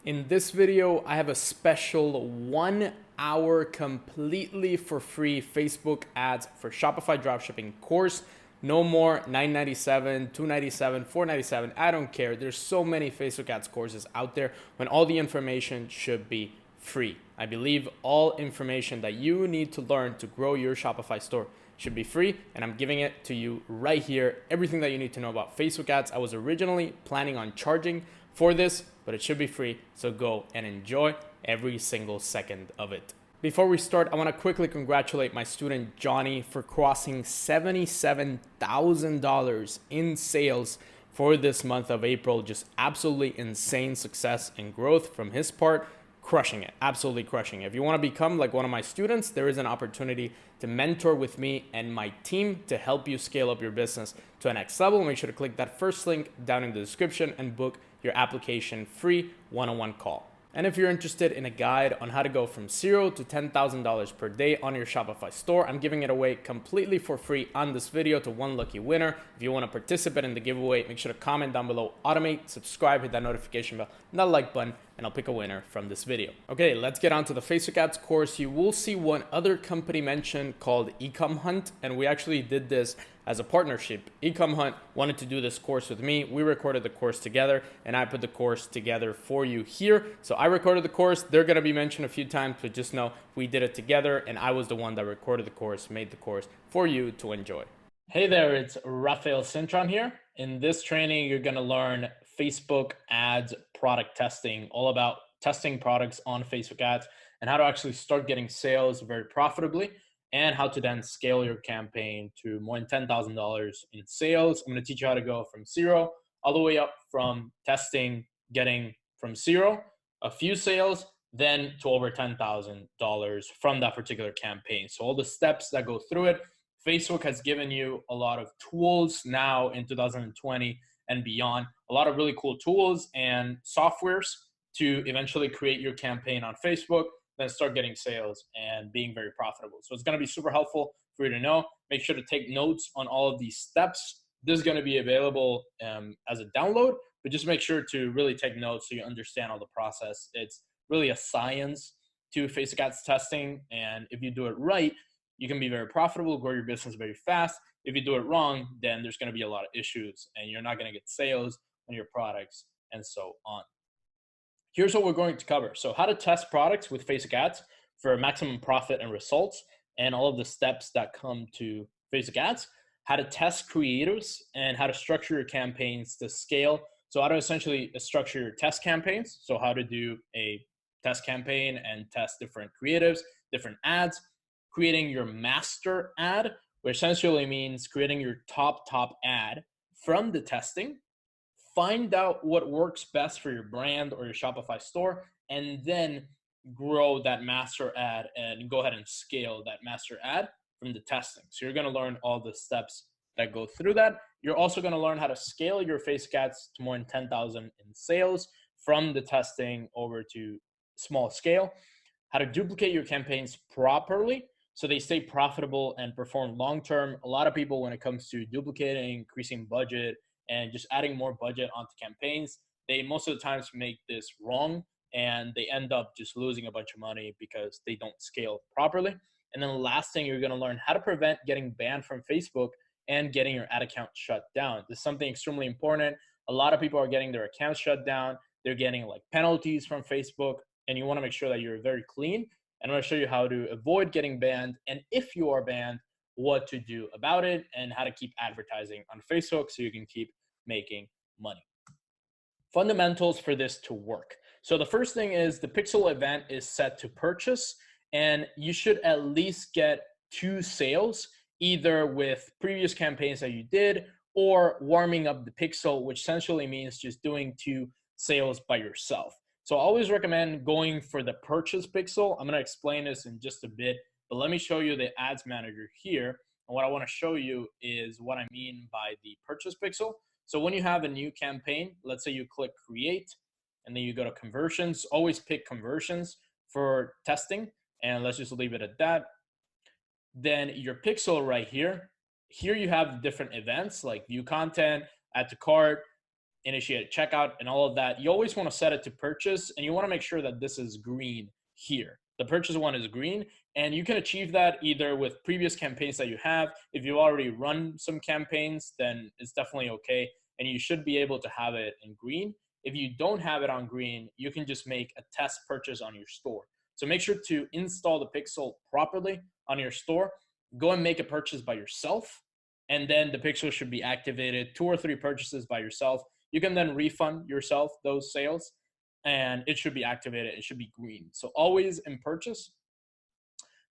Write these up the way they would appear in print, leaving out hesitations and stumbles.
In this video, I have a special 1 hour completely for free Facebook ads for Shopify Dropshipping course. No more $9.97, $2.97, $4.97. I don't care. There's so many Facebook ads courses out there when all the information should be free. I believe all information that you need to learn to grow your Shopify store should be free, and I'm giving it to you right here. Everything that you need to know about Facebook ads. I was originally planning on charging for this, but it should be free, so go and enjoy every single second of it. Before we start, I want to quickly congratulate my student Johnny for crossing $77,000 in sales for this month of April. Just absolutely insane success and growth from his part. Crushing it, absolutely crushing it. If you want to become like one of my students, there is an opportunity to mentor with me and my team to help you scale up your business to a next level. Make sure to click that first link down in the description and book your application free one-on-one call. And if you're interested in a guide on how to go from $0 to $10,000 per day on your Shopify store, I'm giving it away completely for free on this video to one lucky winner. If you want to participate in the giveaway, make sure to comment down below, automate, subscribe, hit that notification bell, and that like button, and I'll pick a winner from this video. Okay, let's get on to the Facebook ads course. You will see one other company mentioned called Ecom Hunt, and we actually did this as a partnership. Ecom Hunt wanted to do this course with me. We recorded the course together, and I put the course together for you here. So I recorded the course. They're going to be mentioned a few times, but just know we did it together, and I was the one that recorded the course, made the course for you to enjoy. Hey there, it's Rafael Cintron here. In this training, you're going to learn Facebook ads product testing, all about testing products on Facebook ads and how to actually start getting sales very profitably, and how to then scale your campaign to more than $10,000 in sales. I'm going to teach you how to go from 0 all the way up from testing, getting from 0, a few sales, then to over $10,000 from that particular campaign. So all the steps that go through it. Facebook has given you a lot of tools now in 2020 and beyond, a lot of really cool tools and softwares to eventually create your campaign on Facebook, then start getting sales and being very profitable. So it's going to be super helpful for you to know. Make sure to take notes on all of these steps. This is going to be available as a download, but just make sure to really take notes so you understand all the process. It's really a science to Facebook ads testing, and if you do it right, you can be very profitable, grow your business very fast. If you do it wrong, then there's going to be a lot of issues, and you're not going to get sales on your products and so on. Here's what we're going to cover. So how to test products with Facebook ads for maximum profit and results, and all of the steps that come to Facebook ads, how to test creatives, and how to structure your campaigns to scale. So how to essentially structure your test campaigns. So how to do a test campaign and test different creatives, different ads, creating your master ad, which essentially means creating your top ad from the testing. Find out what works best for your brand or your Shopify store, and then grow that master ad and go ahead and scale that master ad from the testing. So you're going to learn all the steps that go through that. You're also going to learn how to scale your Facebook ads to more than 10,000 in sales from the testing over to small scale, how to duplicate your campaigns properly so they stay profitable and perform long-term. A lot of people, when it comes to duplicating, increasing budget, and just adding more budget onto campaigns, they most of the times make this wrong, and they end up just losing a bunch of money because they don't scale properly. And then the last thing, you're going to learn how to prevent getting banned from Facebook and getting your ad account shut down. This is something extremely important. A lot of people are getting their accounts shut down. They're getting like penalties from Facebook, and you want to make sure that you're very clean. And I'm going to show you how to avoid getting banned, and if you are banned, what to do about it, and how to keep advertising on Facebook so you can keep making money. Fundamentals for this to work. So the first thing is the pixel event is set to purchase, and you should at least get 2 sales, either with previous campaigns that you did or warming up the pixel, which essentially means just doing 2 sales by yourself. So I always recommend going for the purchase pixel. I'm going to explain this in just a bit, but let me show you the ads manager here. And what I want to show you is what I mean by the purchase pixel. So when you have a new campaign, let's say you click create, and then you go to conversions, always pick conversions for testing. And let's just leave it at that. Then your pixel right here, you have different events like view content, add to cart, initiate checkout and all of that, you always want to set it to purchase, and you want to make sure that this is green here. The purchase one is green, and you can achieve that either with previous campaigns that you have. If you already run some campaigns, then it's definitely okay, and you should be able to have it in green. If you don't have it on green, you can just make a test purchase on your store. So make sure to install the pixel properly on your store. Go and make a purchase by yourself, and then the pixel should be activated. 2 or 3 purchases by yourself. You can then refund yourself those sales, and it should be activated. It should be green. So always in purchase,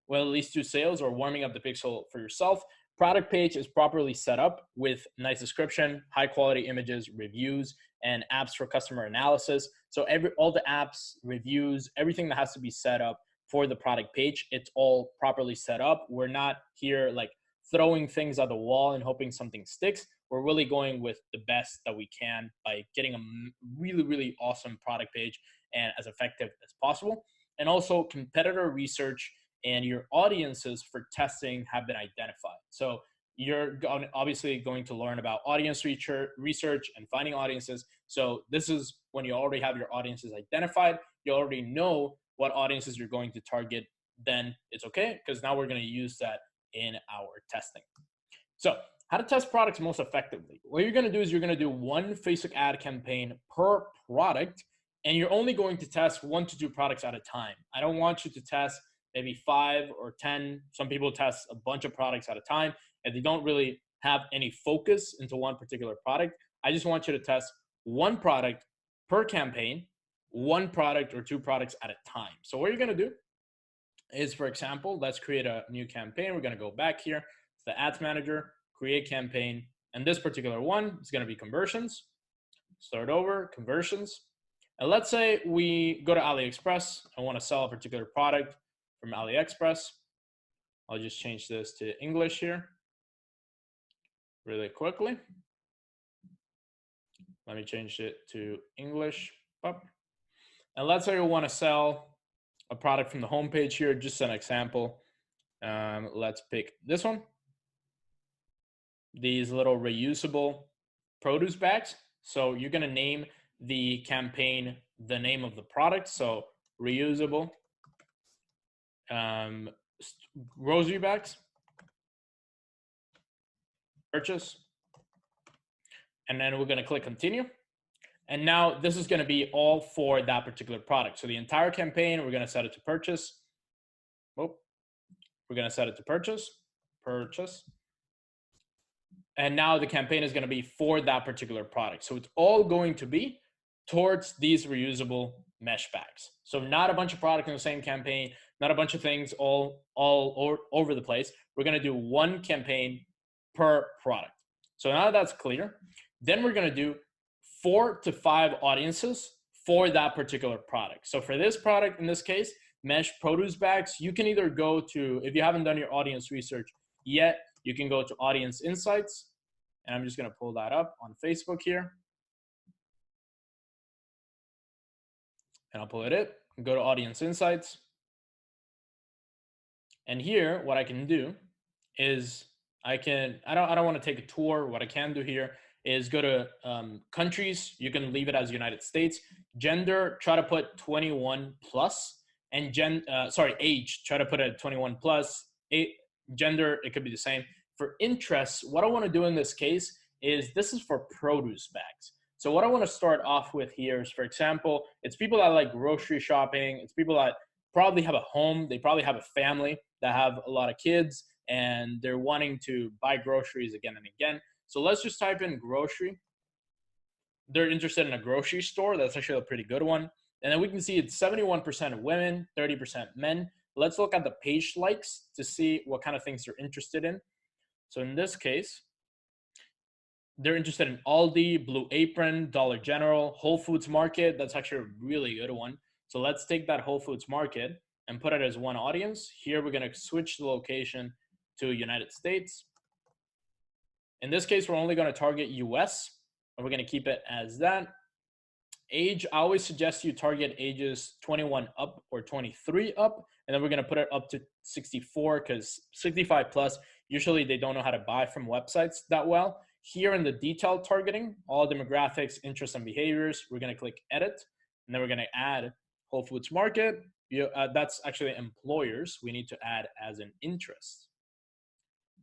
well, at least 2 sales or warming up the pixel for yourself. Product page is properly set up with nice description, high quality images, reviews, and apps for customer analysis. So all the apps, reviews, everything that has to be set up for the product page, it's all properly set up. We're not here like throwing things at the wall and hoping something sticks. We're really going with the best that we can by getting a really, really awesome product page and as effective as possible. And also competitor research and your audiences for testing have been identified. So you're obviously going to learn about audience research and finding audiences. So this is when you already have your audiences identified, you already know what audiences you're going to target, then it's okay, because now we're going to use that in our testing. So how to test products most effectively. What you're going to do is you're going to do 1 Facebook ad campaign per product, and you're only going to test 1 to 2 products at a time. I don't want you to test maybe 5 or 10. Some people test a bunch of products at a time, and they don't really have any focus into one particular product. I just want you to test 1 product per campaign, 1 product or 2 products at a time. So what you're going to do is, for example, let's create a new campaign. We're going to go back here to the ads manager, create campaign, and this particular one is going to be conversions. Start over, conversions. And let's say we go to AliExpress. I want to sell a particular product from AliExpress. I'll just change this to English here really quickly. Let me change it to English. And let's say we want to sell a product from the homepage here, just an example. Let's pick this one. These little reusable produce bags. So you're going to name the campaign the name of the product. So reusable grocery bags. Purchase. And then we're going to click continue. And now this is going to be all for that particular product. So the entire campaign, we're going to set it to purchase. We're going to set it to purchase. And now the campaign is going to be for that particular product. So it's all going to be towards these reusable mesh bags. So not a bunch of products in the same campaign, not a bunch of things all over the place. We're going to do 1 campaign per product. So now that's clear, then we're going to do 4 to 5 audiences for that particular product. So for this product, in this case, mesh produce bags, you can either go to, if you haven't done your audience research yet, you can go to audience insights. And I'm just going to pull that up on Facebook here. And I'll pull it in, go to audience insights. And here, what I can do is I don't want to take a tour. What I can do here is go to countries. You can leave it as United States. Gender, try to put 21 plus, and age, try to put it at 21 plus. Gender, it could be the same. For interests, what I want to do in this case is this is for produce bags. So what I want to start off with here is, for example, it's people that like grocery shopping. It's people that probably have a home. They probably have a family that have a lot of kids, and they're wanting to buy groceries again and again. So let's just type in grocery. They're interested in a grocery store. That's actually a pretty good one. And then we can see it's 71% of women, 30% men. Let's look at the page likes to see what kind of things they're interested in. So in this case, they're interested in Aldi, Blue Apron, Dollar General, Whole Foods Market. That's actually a really good one. So let's take that Whole Foods Market and put it as one audience. Here, we're going to switch the location to United States. In this case, we're only going to target US, and we're going to keep it as that. Age, I always suggest you target ages 21 up or 23 up, and then we're going to put it up to 64 because 65 plus, usually they don't know how to buy from websites that well. Here in the detailed targeting, all demographics, interests, and behaviors, we're going to click edit, and then we're going to add Whole Foods Market. That's actually employers. We need to add as an interest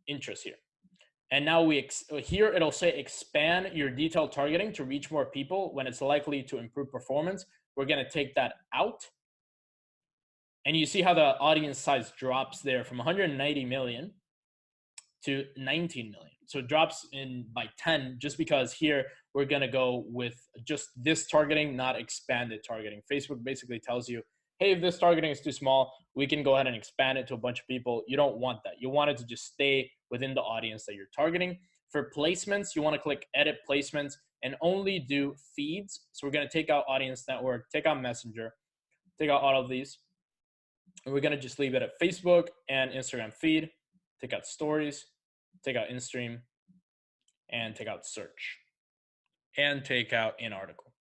here. And now here it'll say expand your detailed targeting to reach more people when it's likely to improve performance. We're going to take that out. And you see how the audience size drops there from 190 million to 19 million. So it drops in by 10 just because here we're going to go with just this targeting, not expanded targeting. Facebook basically tells you, hey, if this targeting is too small, we can go ahead and expand it to a bunch of people. You don't want that. You want it to just stay within the audience that you're targeting. For placements, you want to click edit placements and only do feeds. So we're going to take out audience network, take out messenger, take out all of these. And we're going to just leave it at Facebook and Instagram feed, take out stories, take out in-stream, and take out search, and take out in article.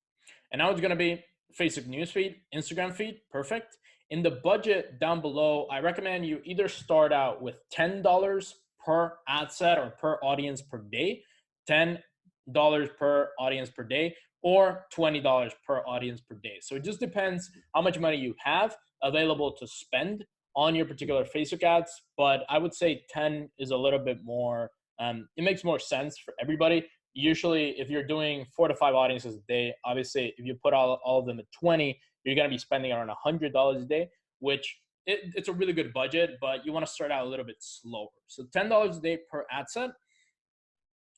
And now it's going to be Facebook newsfeed, Instagram feed, perfect. In the budget down below, I recommend you either start out with $10 per ad set or per audience per day, $10 per audience per day, or $20 per audience per day. So it just depends how much money you have available to spend on your particular Facebook ads, but I would say 10 is a little bit more, it makes more sense for everybody. Usually if you're doing 4 to 5 audiences a day, obviously if you put all of them at 20, you're going to be spending around $100 a day, which it's a really good budget, but you want to start out a little bit slower. So $10 a day per ad set,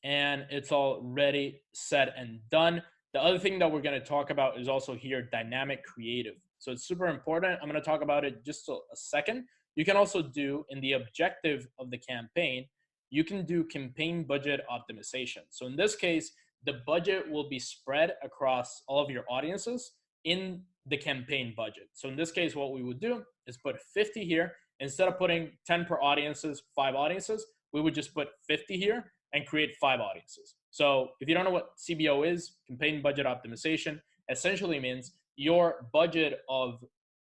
and it's already set and done. The other thing that we're going to talk about is also here dynamic creative. So it's super important. I'm going to talk about it just a second. You can also do in the objective of the campaign, you can do campaign budget optimization. So in this case, the budget will be spread across all of your audiences in the campaign budget. So in this case, what we would do is put 50 here. Instead of putting 10 per audiences, 5 audiences, we would just put 50 here and create 5 audiences. So if you don't know what CBO is, campaign budget optimization, essentially means your budget of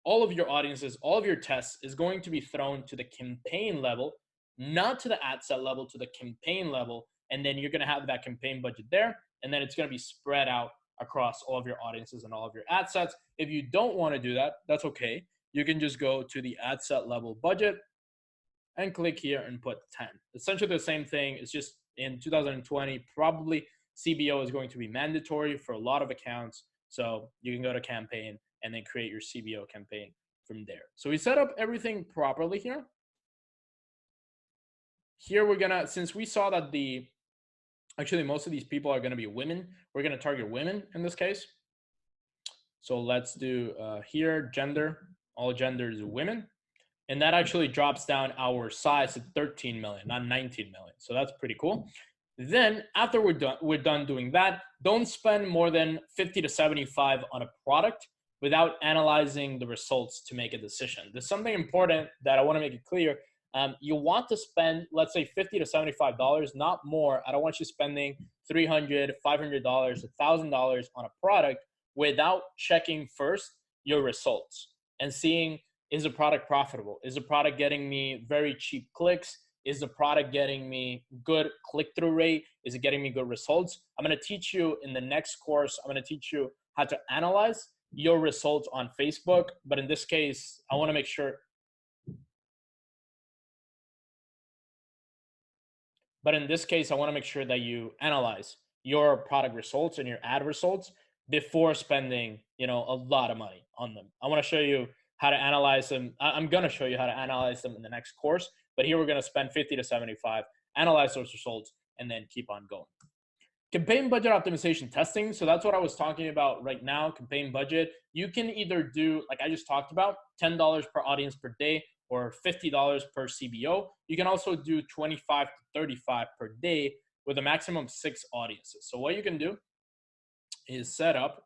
all of your audiences, all of your tests is going to be thrown to the campaign level, not to the ad set level, to the campaign level. And then you're going to have that campaign budget there. And then it's going to be spread out across all of your audiences and all of your ad sets. If you don't want to do that, that's okay. You can just go to the ad set level budget and click here and put 10. Essentially the same thing. It's just in 2020, probably CBO is going to be mandatory for a lot of accounts. So you can go to campaign and then create your CBO campaign from there. So we set up everything properly here. Here we're gonna, since we saw that actually most of these people are gonna be women, we're gonna target women in this case. So let's do here, gender, all genders women. And that actually drops down our size to 13 million, not 19 million. So that's pretty cool. Then after we're done doing that, don't spend more than 50 to 75 on a product without analyzing the results to make a decision. There's something important that I want to make it clear. You want to spend, let's say, $50 to $75, not more. I don't want you spending $300, $500, $1,000 on a product without checking first your results and seeing, is the product profitable? Is the product getting me very cheap clicks? Is the product getting me good click-through rate? Is it getting me good results? I'm going to teach you in the next course, I'm going to teach you how to analyze your results on Facebook. But in this case, I want to make sure. But in this case, I want to make sure that you analyze your product results and your ad results before spending, a lot of money on them. I want to show you how to analyze them. I'm going to show you how to analyze them in the next course. But here we're going to spend 50 to 75, analyze those results, and then keep on going. Campaign budget optimization testing. So that's what I was talking about right now, campaign budget. You can either do, like I just talked about, $10 per audience per day or $50 per CBO. You can also do 25 to 35 per day with a maximum of 6 audiences. So what you can do is set up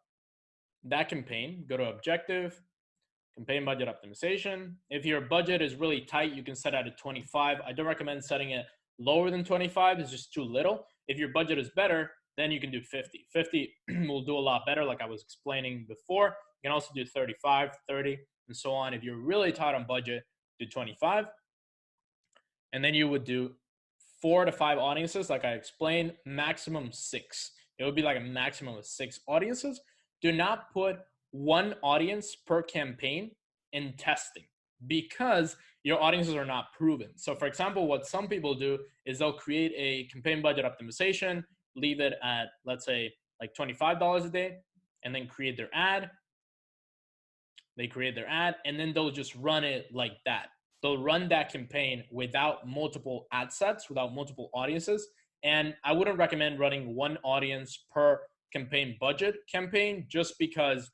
that campaign, go to objective, campaign budget optimization. If your budget is really tight, you can set it at 25. I don't recommend setting it lower than 25. It's just too little. If your budget is better, then you can do 50. 50 will do a lot better, like I was explaining before. You can also do 35, 30, and so on. If you're really tight on budget, do 25. And then you would do 4 to 5 audiences, like I explained, maximum 6. It would be like a maximum of 6 audiences. Do not put one audience per campaign in testing because your audiences are not proven. So for example, what some people do is they'll create a campaign budget optimization, leave it at, let's say, like $25 a day, and then create their ad. They create their ad, and then they'll just run it like that. They'll run that campaign without multiple ad sets, without multiple audiences. And I wouldn't recommend running one audience per campaign budget campaign just because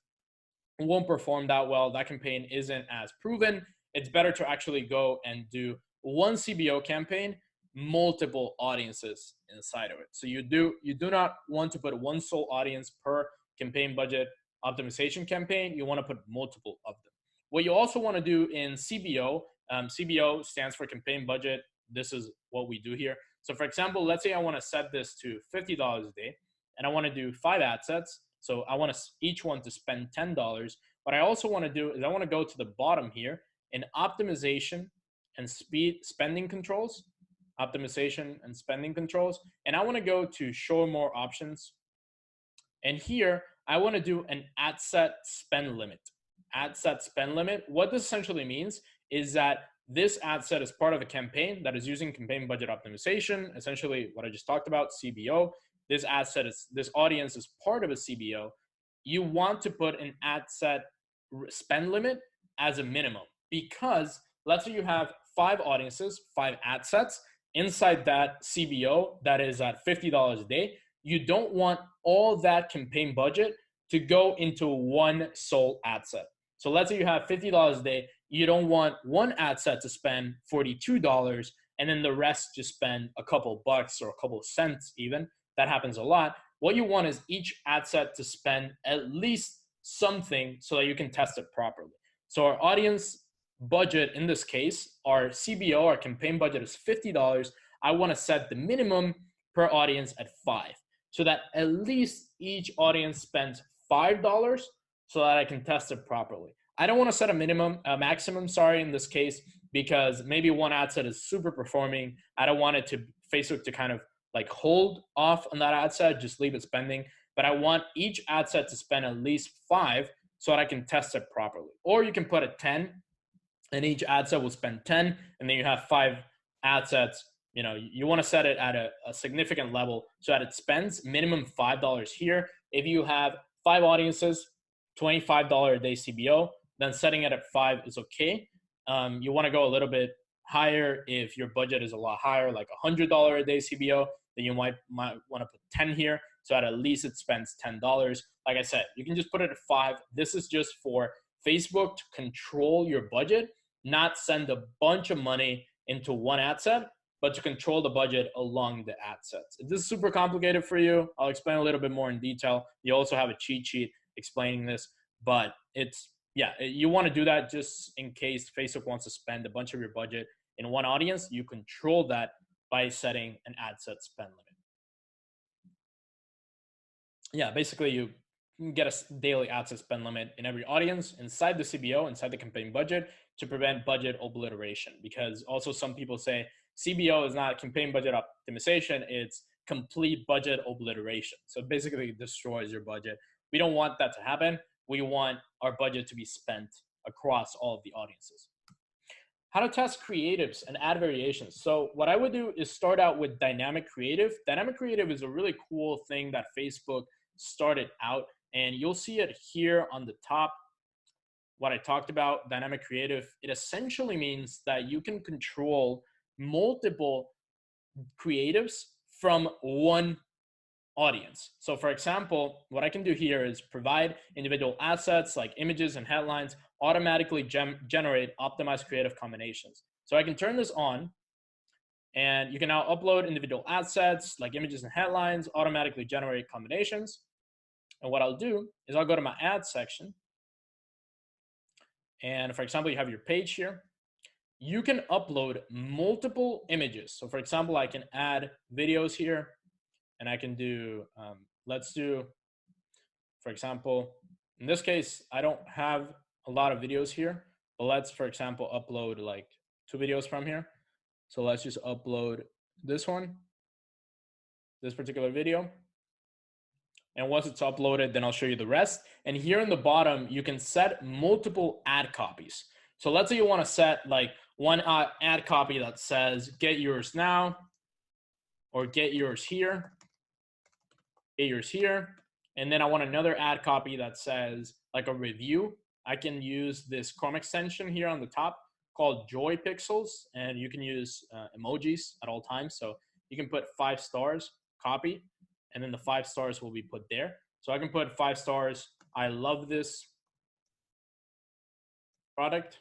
it won't perform that well. That campaign isn't as proven. It's better to actually go and do one CBO campaign, multiple audiences inside of it. So you do not want to put one sole audience per campaign budget optimization campaign. You want to put multiple of them. What you also want to do in CBO, CBO stands for campaign budget. This is what we do here. So for example, let's say I want to set this to $50 a day and I want to do 5 ad sets. So I want each one to spend $10. What I also want to do is I want to go to the bottom here in optimization and spending controls, optimization and spending controls. And I want to go to show more options. And here I want to do an ad set spend limit. Ad set spend limit. What this essentially means is that this ad set is part of a campaign that is using campaign budget optimization, essentially what I just talked about, CBO. This ad set is, this audience is part of a CBO. You want to put an ad set spend limit as a minimum because let's say you have 5 audiences, 5 ad sets inside that CBO that is at $50 a day. You don't want all that campaign budget to go into one sole ad set. So let's say you have $50 a day. You don't want one ad set to spend $42 and then the rest just spend a couple bucks or a couple cents even. That happens a lot. What you want is each ad set to spend at least something so that you can test it properly. So our audience budget in this case, our CBO, our campaign budget is $50. I want to set the minimum per audience at 5 so that at least each audience spends $5 so that I can test it properly. I don't want to set a maximum, in this case, because maybe one ad set is super performing. I don't want it to Facebook to kind of like hold off on that ad set, just leave it spending. But I want each ad set to spend at least 5 so that I can test it properly. Or you can put a 10 and each ad set will spend 10 and then you have 5 ad sets. You know, you want to set it at a significant level so that it spends minimum $5 here. If you have 5 audiences, $25 a day CBO, then setting it at 5 is okay. You want to go a little bit higher if your budget is a lot higher, like $100 a day CBO, then you might want to put 10 here so that at least it spends $10. Like I said, you can just put it at 5. This is just for Facebook to control your budget, not send a bunch of money into one ad set, but to control the budget along the ad sets. If this is super complicated for you, I'll explain a little bit more in detail. You also have a cheat sheet explaining this, but you want to do that just in case Facebook wants to spend a bunch of your budget in one audience. You control that by setting an ad set spend limit. Yeah, basically you can get a daily ad set spend limit in every audience inside the CBO, inside the campaign budget, to prevent budget obliteration. Because also some people say CBO is not campaign budget optimization, it's complete budget obliteration. So basically it destroys your budget. We don't want that to happen. We want our budget to be spent across all of the audiences. How to test creatives and ad variations. So what I would do is start out with dynamic creative. Dynamic creative is a really cool thing that Facebook started out, and you'll see it here on the top. What I talked about, dynamic creative, it essentially means that you can control multiple creatives from one audience. So for example, what I can do here is provide individual assets like images and headlines, automatically generate optimized creative combinations. So I can turn this on and you can now upload individual assets like images and headlines, automatically generate combinations. And what I'll do is I'll go to my ad section. And for example, you have your page here. You can upload multiple images. So for example, I can add videos here. And I can do, let's do, for example, in this case, I don't have a lot of videos here, but let's, for example, upload like 2 videos from here. So let's just upload this one, this particular video. And once it's uploaded, then I'll show you the rest. And here in the bottom, you can set multiple ad copies. So let's say you want to set like one ad copy that says get yours now, or get yours here, get yours here. And then I want another ad copy that says like a review. I can use this Chrome extension here on the top called Joy Pixels, and you can use emojis at all times. So you can put 5 stars, copy, and then the 5 stars will be put there. So I can put 5 stars. I love this product,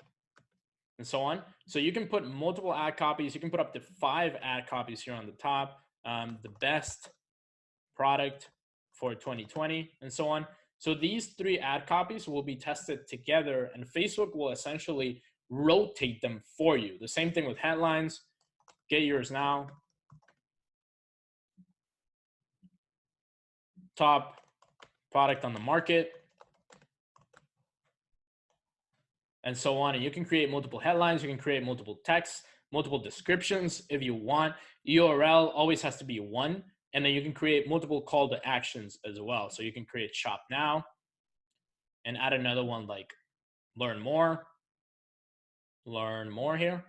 and so on. So you can put multiple ad copies. You can put up to 5 ad copies here on the top. The best product for 2020, and so on. So these 3 ad copies will be tested together, and Facebook will essentially rotate them for you. The same thing with headlines. Get yours now. Top product on the market, and so on. And you can create multiple headlines. You can create multiple texts, multiple descriptions if you want. URL always has to be one. And then you can create multiple call to actions as well. So you can create shop now and add another one like learn more here.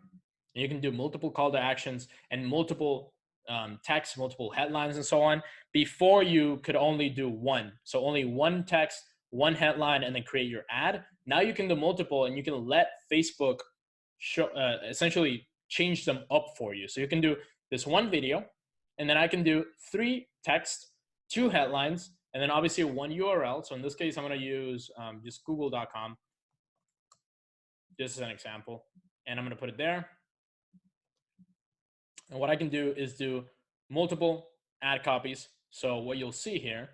And you can do multiple call to actions and multiple text, multiple headlines, and so on. Before, you could only do one. So only one text, one headline, and then create your ad. Now you can do multiple, and you can let Facebook show, essentially change them up for you. So you can do this one video, and then I can do 3 text, 2 headlines, and then obviously 1 URL. So in this case, I'm going to use just google.com, just as an example, and I'm going to put it there. And what I can do is do multiple ad copies. So what you'll see here,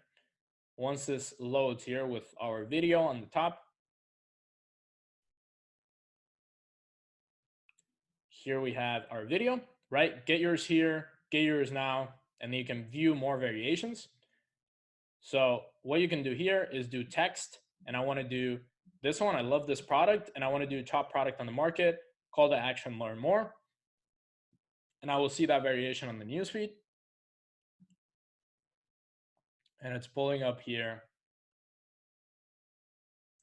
once this loads here with our video on the top, here we have our video, right? Get yours here, get yours now, and then you can view more variations. So what you can do here is do text, and I want to do this one. I love this product, and I want to do top product on the market, call to action, learn more. And I will see that variation on the newsfeed. And it's pulling up here.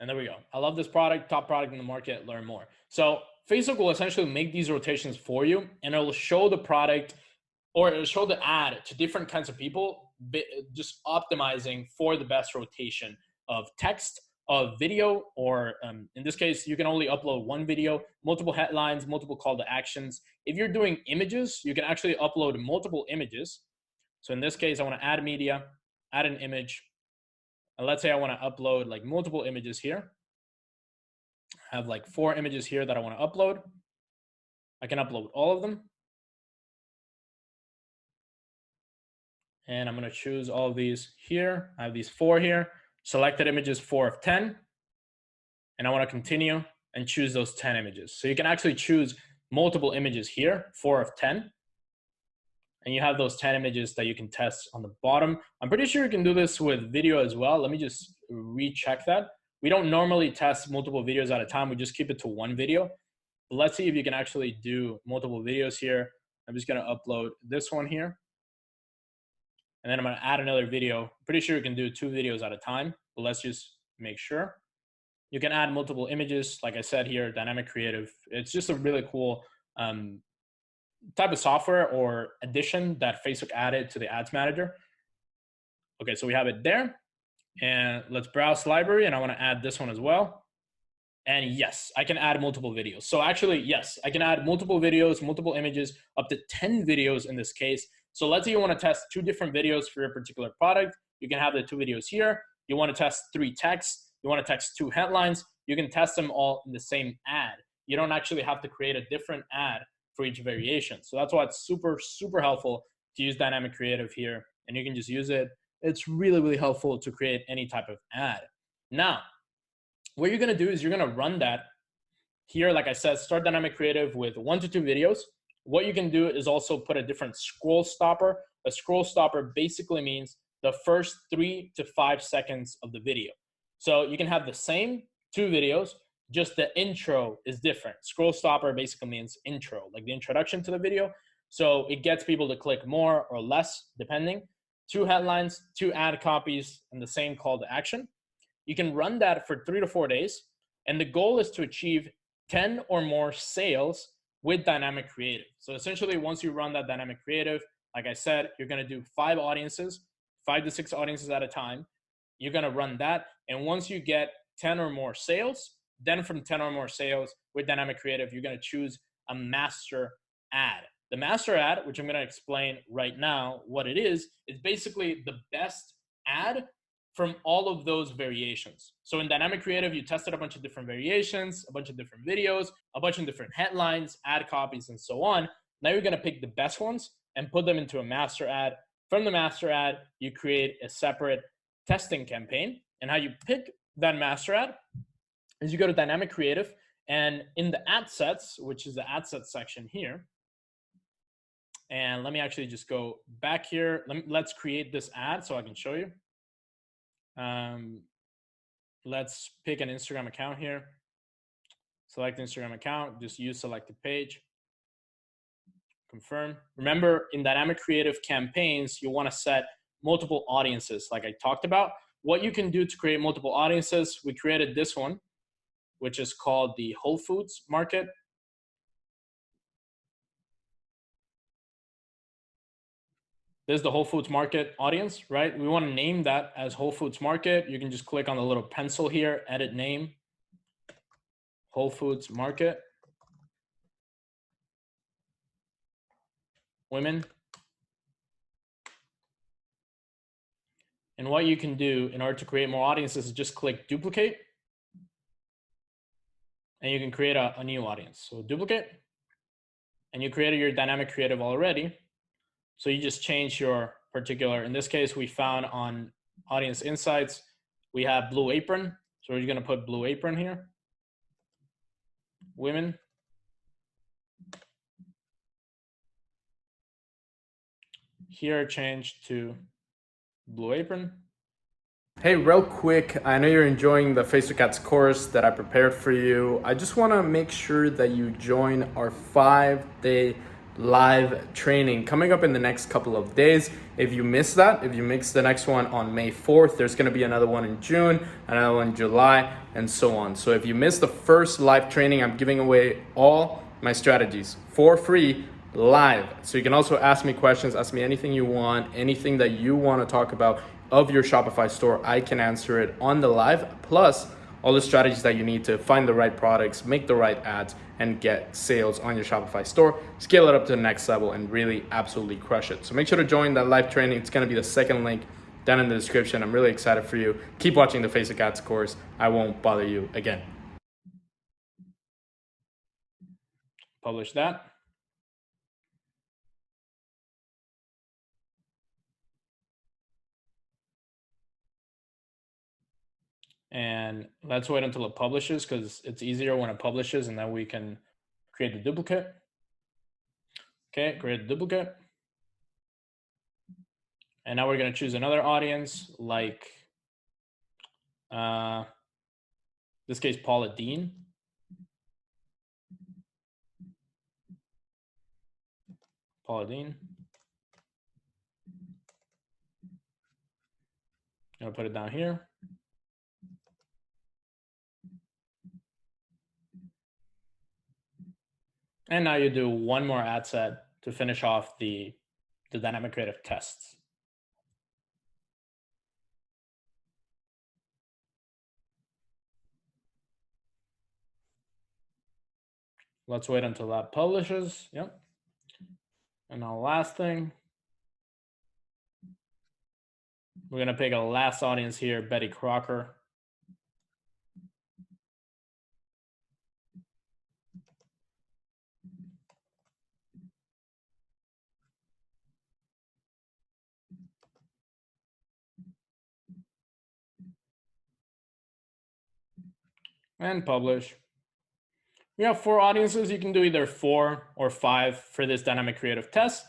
And there we go. I love this product, top product in the market, learn more. So Facebook will essentially make these rotations for you, and it will show the product, or it'll show the ad to different kinds of people, just optimizing for the best rotation of text, of video, or in this case, you can only upload 1 video, multiple headlines, multiple call to actions. If you're doing images, you can actually upload multiple images. So in this case, I want to add media, add an image, and let's say I want to upload like multiple images here. I have like 4 images here that I want to upload. I can upload all of them. And I'm going to choose all of these here. I have these 4 here. Selected images 4 of 10. And I want to continue and choose those 10 images. So you can actually choose multiple images here, 4 of 10. And you have those 10 images that you can test on the bottom. I'm pretty sure you can do this with video as well. Let me just recheck that. We don't normally test multiple videos at a time. We just keep it to 1 video. But let's see if you can actually do multiple videos here. I'm just going to upload this one here. And then I'm going to add another video. Pretty sure you can do 2 videos at a time, but let's just make sure. You can add multiple images. Like I said here, dynamic creative. It's just a really cool type of software or addition that Facebook added to the ads manager. Okay, so we have it there. And let's browse library, and I want to add this one as well. And yes, I can add multiple videos. So actually, yes, I can add multiple videos, multiple images, up to 10 videos in this case. So let's say you want to test 2 different videos for your particular product. You can have the 2 videos here. You want to test 3 texts. You want to test 2 headlines. You can test them all in the same ad. You don't actually have to create a different ad for each variation. So that's why it's super, super helpful to use dynamic creative here. And you can just use it. It's really, really helpful to create any type of ad. Now, what you're going to do is you're going to run that here. Like I said, start dynamic creative with 1 to 2 videos. What you can do is also put a different scroll stopper. A scroll stopper basically means the first 3 to 5 seconds of the video. So you can have the same 2 videos, just the intro is different. Scroll stopper basically means intro, like the introduction to the video. So it gets people to click more or less, depending. 2 headlines, 2 ad copies, and the same call to action. You can run that for 3 to 4 days. And the goal is to achieve 10 or more sales with dynamic creative. So essentially, once you run that dynamic creative, like I said, you're going to do 5 audiences, 5 to 6 audiences at a time. You're going to run that. And once you get 10 or more sales, then from 10 or more sales with dynamic creative, you're going to choose a master ad. The master ad, which I'm going to explain right now what it is basically the best ad from all of those variations. So in dynamic creative, you tested a bunch of different variations, a bunch of different videos, a bunch of different headlines, ad copies, and so on. Now you're going to pick the best ones and put them into a master ad. From the master ad, you create a separate testing campaign. And how you pick that master ad is you go to dynamic creative, and in the ad sets, which is the ad set section here, and let me actually just go back here. Let's create this ad so I can show you. Let's pick an Instagram account here. Select Instagram account, just use selected page. Confirm. Remember, in dynamic creative campaigns, you want to set multiple audiences like I talked about. What you can do to create multiple audiences, we created this one, which is called the Whole Foods Market. This is the Whole Foods Market audience, right? We want to name that as Whole Foods Market. You can just click on the little pencil here, edit name, Whole Foods Market. Women. And what you can do in order to create more audiences is just click duplicate. And you can create a new audience. So duplicate. And you created your dynamic creative already. So you just change your particular, in this case, we found on Audience Insights, we have Blue Apron. So we're going to put Blue Apron here. Women. Here, change to Blue Apron. Hey, real quick, I know you're enjoying the Facebook Ads course that I prepared for you. I just want to make sure that you join our 5-day live training coming up in the next couple of days. If you miss that, if you mix the next one on May 4th, there's going to be another one in June, another one in July, and so on. So if you missed the first live training, I'm giving away all my strategies for free live. So you can also ask me questions, ask me anything you want, anything that you want to talk about of your Shopify store, I can answer it on the live, plus all the strategies that you need to find the right products, make the right ads, and get sales on your Shopify store, scale it up to the next level, and really absolutely crush it. So make sure to join that live training. It's going to be the second link down in the description. I'm really excited for you. Keep watching the Facebook Ads course. I won't bother you again. Publish that. And let's wait until it publishes, because it's easier when it publishes, and then we can create the duplicate. Okay, create a duplicate. And now we're going to choose another audience, like this case, Paula Dean. Paula Dean. I'm going to put it down here. And now you do one more ad set to finish off the dynamic creative tests. Let's wait until that publishes. Yep. And now last thing, we're going to pick a last audience here, Betty Crocker. And publish. We have 4 audiences. You can do either 4 or 5 for this dynamic creative test.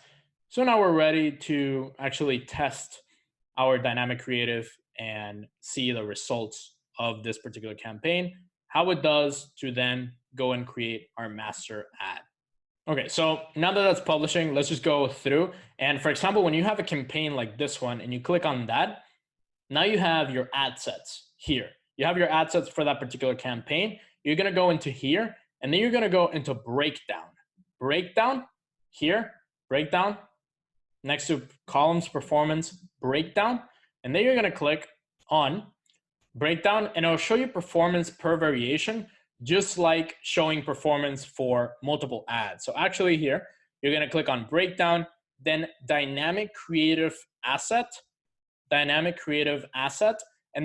So now we're ready to actually test our dynamic creative and see the results of this particular campaign, how it does, to then go and create our master ad. Okay, so now that that's publishing, let's just go through. And for example, when you have a campaign like this one and you click on that, now you have your ad sets here. You have your ad sets for that particular campaign. You're gonna go into here, and then you're gonna go into breakdown. Breakdown here, breakdown, next to columns performance breakdown. And then you're gonna click on breakdown, and it'll show you performance per variation, just like showing performance for multiple ads. So actually here, you're gonna click on breakdown, then dynamic creative asset, and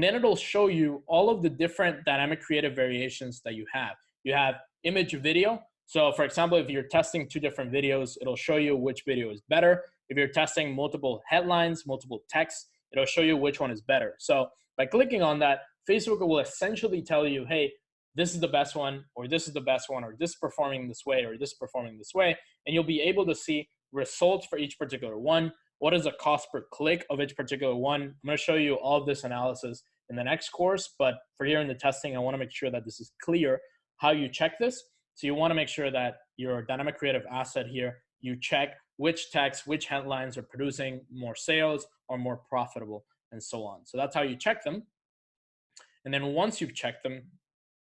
then it'll show you all of the different dynamic creative variations that you have. You have image video. So for example, if you're testing two different videos, it'll show you which video is better. If you're testing multiple headlines, multiple texts, it'll show you which one is better. So by clicking on that, Facebook will essentially tell you, hey, this is the best one, or this is the best one, or this is performing this way, or this is performing this way. And you'll be able to see results for each particular one. What is the cost per click of each particular one? I'm going to show you all of this analysis in the next course, but for here in the testing, I want to make sure that this is clear how you check this. So you want to make sure that your dynamic creative asset here, you check which text, which headlines are producing more sales or more profitable, and so on. So that's how you check them. And then once you've checked them,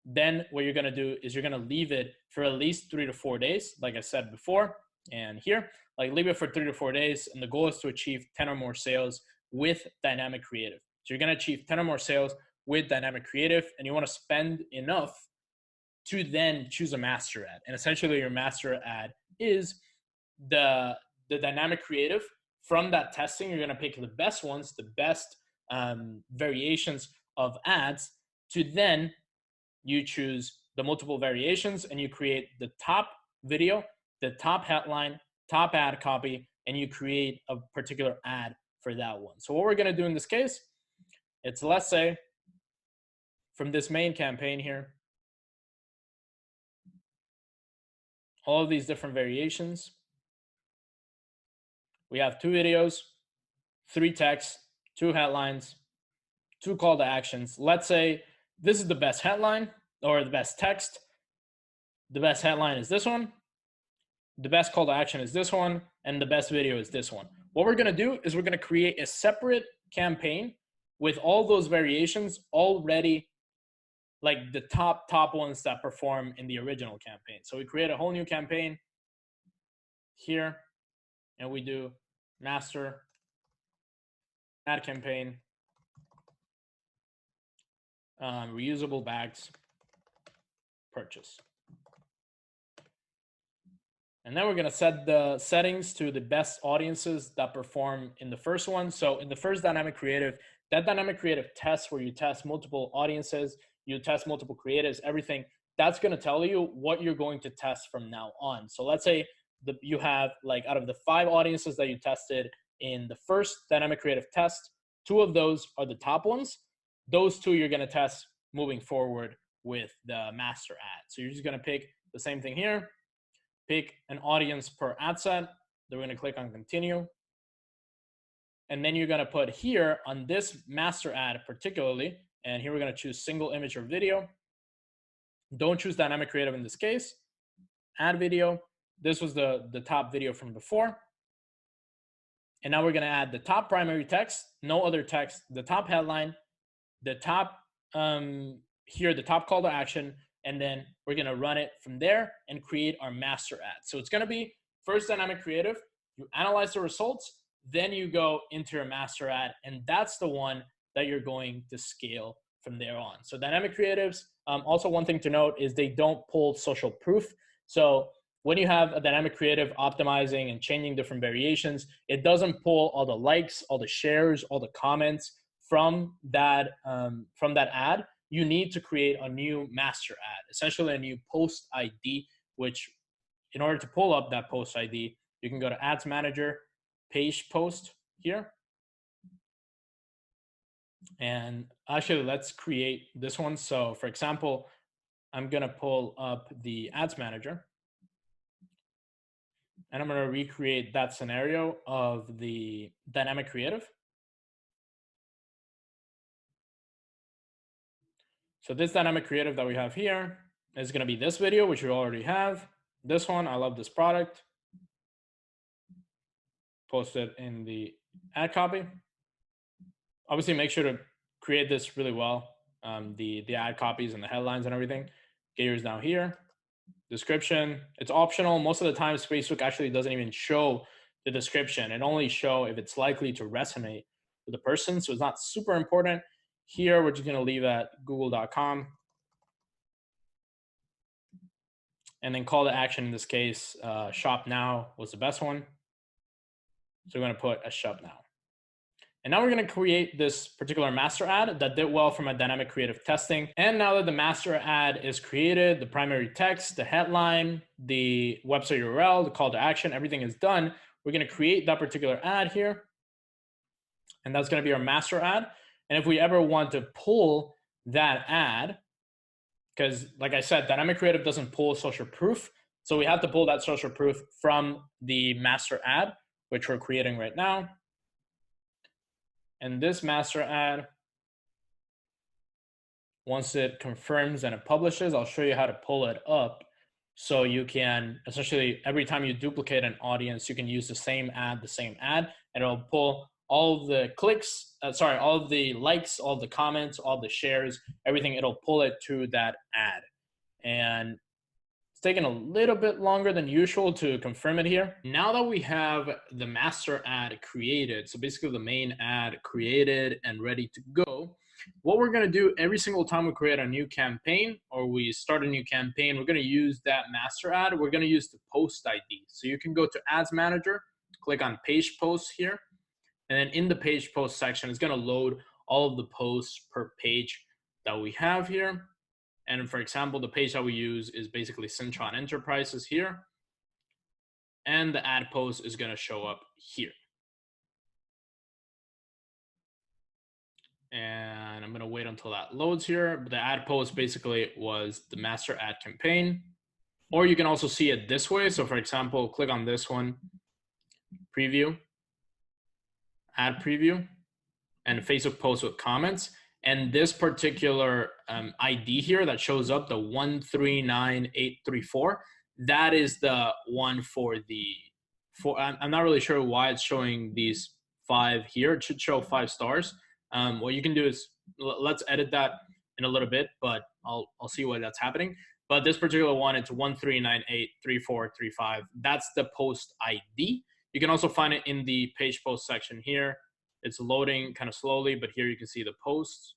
then what you're going to do is you're going to leave it for at least 3 to 4 days, like I said before. And here, like leave it for 3 to 4 days. And the goal is to achieve 10 or more sales with dynamic creative. So you're going to achieve 10 or more sales with dynamic creative, and you want to spend enough to then choose a master ad. And essentially your master ad is the dynamic creative. From that testing, you're going to pick the best ones, the best variations of ads, to then you choose the multiple variations, and you create the top video, the top headline, top ad copy, and you create a particular ad for that one. So what we're going to do in this case, it's, let's say, from this main campaign here, all of these different variations. We have 2 videos, 3 texts, 2 headlines, 2 call to actions. Let's say this is the best headline or the best text. The best headline is this one. The best call to action is this one. And the best video is this one. What we're going to do is we're going to create a separate campaign with all those variations already, like the top ones that perform in the original campaign. So we create a whole new campaign here, and we do master ad campaign, reusable bags purchase. And then we're going to set the settings to the best audiences that perform in the first one. So in the first dynamic creative, that dynamic creative test where you test multiple audiences, you test multiple creatives, everything, that's going to tell you what you're going to test from now on. So let's say you have, like, out of the 5 audiences that you tested in the first dynamic creative test, 2 of those are the top ones. Those 2 you're going to test moving forward with the master ad. So you're just going to pick the same thing here, pick an audience per ad set. Then we're going to click on continue. And then you're going to put here on this master ad particularly, and here we're going to choose single image or video. Don't choose dynamic creative in this case. Add video. This was the top video from before. And now we're going to add the top primary text, no other text, the top headline, the top here, the top call to action, and then we're going to run it from there and create our master ad. So it's going to be first dynamic creative, you analyze the results, then you go into your master ad, and that's the one that you're going to scale from there on. So dynamic creatives, also one thing to note is they don't pull social proof. So when you have a dynamic creative optimizing and changing different variations, it doesn't pull all the likes, all the shares, all the comments from that ad. You need to create a new master ad, essentially a new post ID, which in order to pull up that post ID, you can go to Ads Manager, Page Post here. And actually, let's create this one. So for example, I'm going to pull up the Ads Manager, and I'm going to recreate that scenario of the dynamic creative. So this dynamic creative that we have here is going to be this video, which we already have. this one, I love this product. Post it in the ad copy. Obviously, make sure to create this really well. The ad copies and the headlines and everything. Get yours down here. Description, it's optional. Most of the times, Facebook actually doesn't even show the description. It only show if it's likely to resonate with the person. So it's not super important. Here, we're just going to leave at google.com. And then call to action in this case, shop now was the best one. So we're going to put a shop now. And now we're going to create this particular master ad that did well from a dynamic creative testing. And now that the master ad is created, the primary text, the headline, the website URL, the call to action, everything is done. We're going to create that particular ad here. And that's going to be our master ad. And if we ever want to pull that ad, because like I said, dynamic creative doesn't pull social proof. So we have to pull that social proof from the master ad, which we're creating right now. And this master ad, once it confirms and it publishes, I'll show you how to pull it up. So you can, essentially, every time you duplicate an audience, you can use the same ad, and it'll pull all the clicks, all of the likes, all the comments, all the shares, everything. It'll pull it to that ad. And it's taking a little bit longer than usual to confirm it here. Now that we have the master ad created, so basically the main ad created and ready to go, what we're going to do every single time we create a new campaign or we start a new campaign, we're going to use that master ad. We're going to use the post ID. So you can go to Ads Manager, click on Page Posts here, and then in the Page Post section, it's going to load all of the posts per page that we have here. And for example, the page that we use is basically Cintron Enterprises here. And the ad post is going to show up here. And I'm going to wait until that loads here. But the ad post basically was the master ad campaign. Or you can also see it this way. So for example, click on this one, preview, ad preview, and Facebook post with comments. And this particular ID here that shows up, the 139834, that is the one for the, I'm not really sure why it's showing these 5 here. It should show 5 stars. What you can do is, let's edit that in a little bit, but I'll see why that's happening. But this particular one, it's 13983435. That's the post ID. You can also find it in the page post section here. It's loading kind of slowly, but here you can see the posts.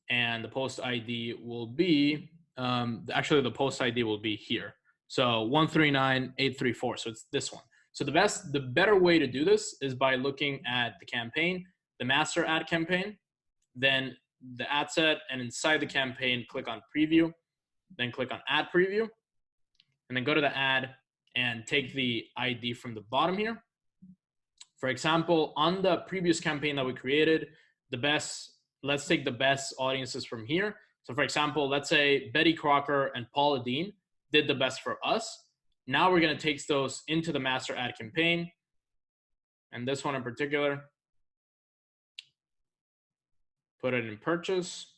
And the post ID will be, actually the post ID will be here. So 139834, so it's this one. So the better way to do this is by looking at the campaign, the master ad campaign, then the ad set, and inside the campaign, click on preview, then click on ad preview, and then go to the ad and take the ID from the bottom here. For example, on the previous campaign that we created, let's take the best audiences from here. So for example, let's say Betty Crocker and Paula Dean did the best for us. Now we're going to take those into the master ad campaign. And this one in particular, put it in purchase.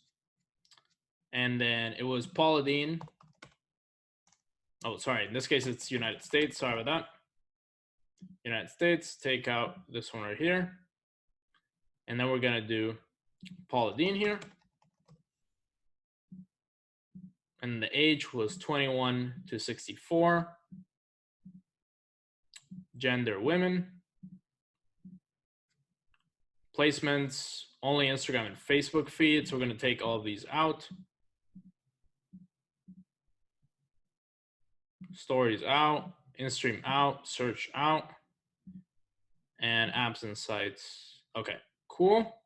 And then it was Paula Dean. Oh, sorry. In this case, it's United States. Sorry about that. United States, take out this one right here. And then we're going to do Paula Dean here. And the age was 21 to 64. Gender, women. Placements, only Instagram and Facebook feed. So we're going to take all of these out. Stories out, in-stream out, search out, and apps and sites. Okay, cool.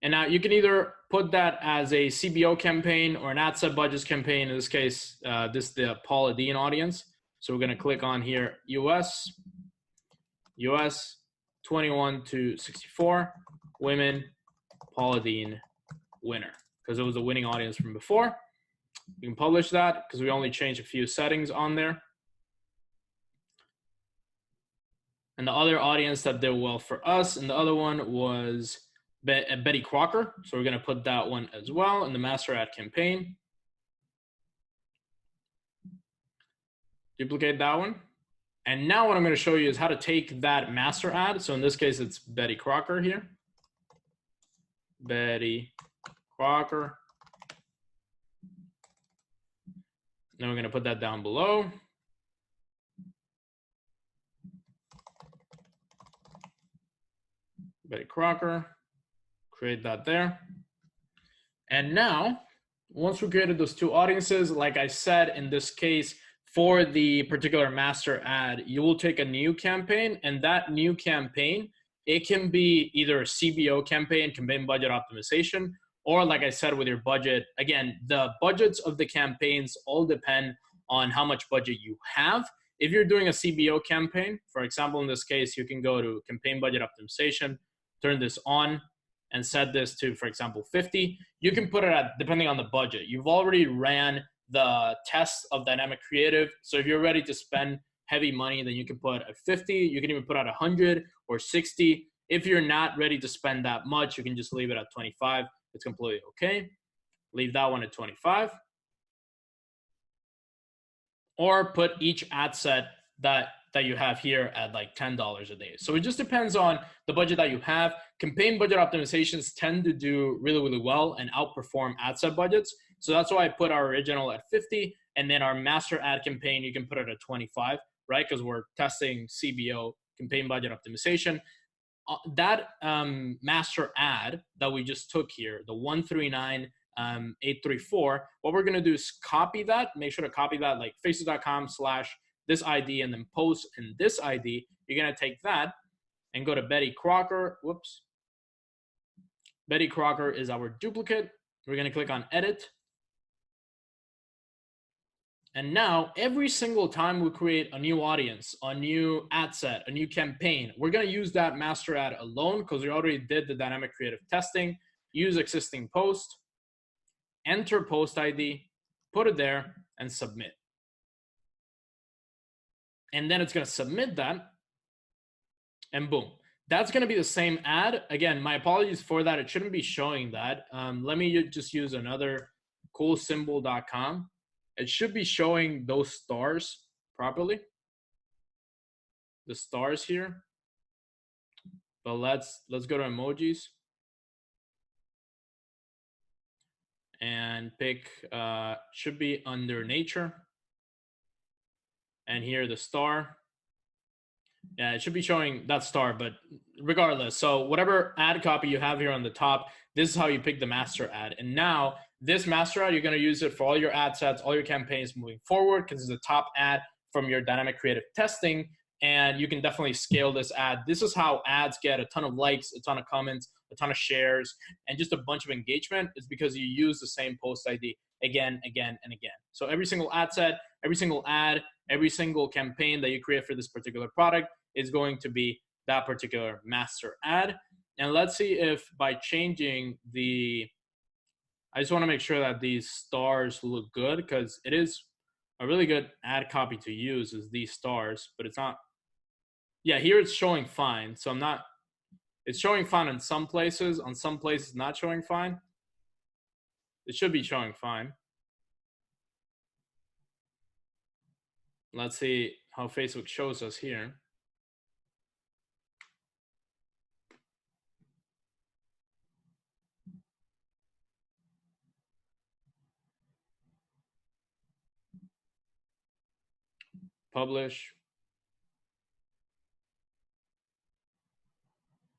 And now you can either put that as a CBO campaign or an ad set budgets campaign. In this case, this is the Paula Dean audience. So we're going to click on here, US 21 to 64, women, Paula Dean, winner, because it was a winning audience from before. You can publish that because we only changed a few settings on there. And the other audience that did well for us, and the other one was Betty Crocker. So we're going to put that one as well in the master ad campaign. Duplicate that one. And now what I'm going to show you is how to take that master ad. So in this case, it's Betty Crocker here. Betty Crocker. Then we're going to put that down below. Betty Crocker. Create that there. And now, once we created those two audiences, like I said, in this case, for the particular master ad, you will take a new campaign, and that new campaign, it can be either a CBO campaign, campaign budget optimization, or like I said, with your budget. Again, the budgets of the campaigns all depend on how much budget you have. If you're doing a CBO campaign, for example, in this case, you can go to campaign budget optimization, turn this on, and set this to, for example, 50. You can put it at, depending on the budget. You've already ran the test of dynamic creative. So if you're ready to spend heavy money, then you can put at 50. You can even put at 100 or 60. If you're not ready to spend that much, you can just leave it at 25. It's completely okay. Leave that one at 25. Or put each ad set that you have here at like $10 a day. So it just depends on the budget that you have. Campaign budget optimizations tend to do really, really well and outperform ad set budgets. So that's why I put our original at 50, and then our master ad campaign, you can put it at 25, right? Because we're testing CBO, campaign budget optimization. That master ad that we just took here, the 139,834, what we're going to do is copy that, make sure to copy that, like facebook.com/this ID, and then post in this ID. You're going to take that and go to Betty Crocker. Whoops. Betty Crocker is our duplicate. We're going to click on edit. And now every single time we create a new audience, a new ad set, a new campaign, we're going to use that master ad alone because we already did the dynamic creative testing. Use existing post, enter post ID, put it there, and submit. And then it's going to submit that, and boom. That's going to be the same ad. Again, my apologies for that. It shouldn't be showing that. Let me just use another coolsymbol.com. It should be showing those stars properly. The stars here. But let's go to emojis. And pick, should be under nature. And here the star. Yeah, it should be showing that star, but regardless. So whatever ad copy you have here on the top, this is how you pick the master ad. And now this master ad, you're going to use it for all your ad sets, all your campaigns moving forward, because it's a top ad from your dynamic creative testing. And you can definitely scale this ad. This is how ads get a ton of likes, a ton of comments, a ton of shares, and just a bunch of engagement, is because you use the same post ID again, again, and again. So every single ad set, every single ad, every single campaign that you create for this particular product is going to be that particular master ad. And let's see if by changing the, I just want to make sure that these stars look good, because it is a really good ad copy to use, is these stars, but it's not. Yeah, here it's showing fine. So I'm not, it's showing fine in some places, on some places not showing fine. It should be showing fine. Let's see how Facebook shows us here. Publish.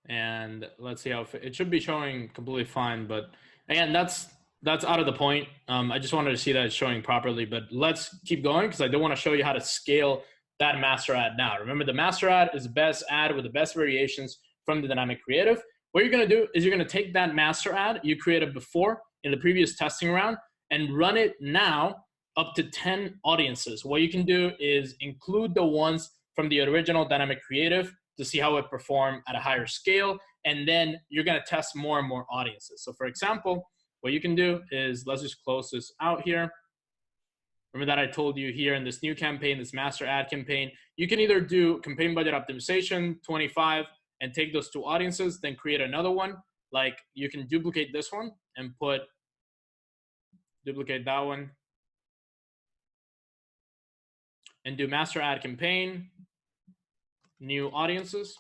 And let's see how it should be showing completely fine. But again, that's out of the point. I just wanted to see that it's showing properly, but let's keep going because I do want to show you how to scale that master ad now. Remember, the master ad is the best ad with the best variations from the dynamic creative. What you're going to do is you're going to take that master ad you created before in the previous testing round and run it now up to 10 audiences. What you can do is include the ones from the original dynamic creative to see how it performed at a higher scale. And then you're going to test more and more audiences. So for example, what you can do is, let's just close this out here. Remember that I told you here in this new campaign, this master ad campaign, you can either do campaign budget optimization 25 and take those two audiences, then create another one. Like you can duplicate this one and duplicate that one. and do master ad campaign, new audiences,